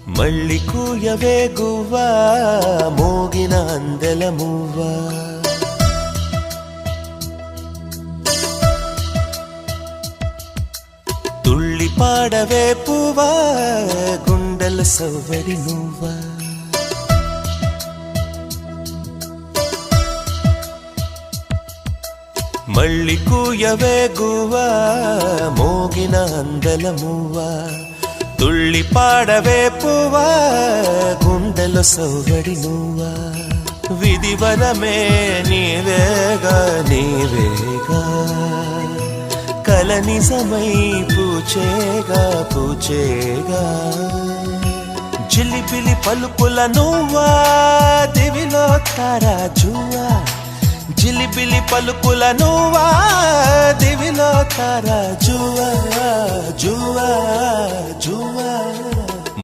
మళ్ళీ కూయవే గువ్వా మోగిన అందెల మువ్వా తుళ్ళి పాడవే పువ్వా గుండెల సవ్వడి నువ్వా మళ్ళీ కూయవే గువ్వా మోగిన అందెల మువ్వా తుళ్ళి పాడవే పువ్వా గుండెల సవ్వడి నువ్వా విధివరమే నీవేగా నీవేగా కల నిజమై పూచేగా పూచేగా జిలిబిలి పలుకుల నువ్వా దివిలో తారా జువ్వా జిలిబిలి పలుకుల నువ్వా దివిలో తారా జువ్వా జువ్వా జువ్వా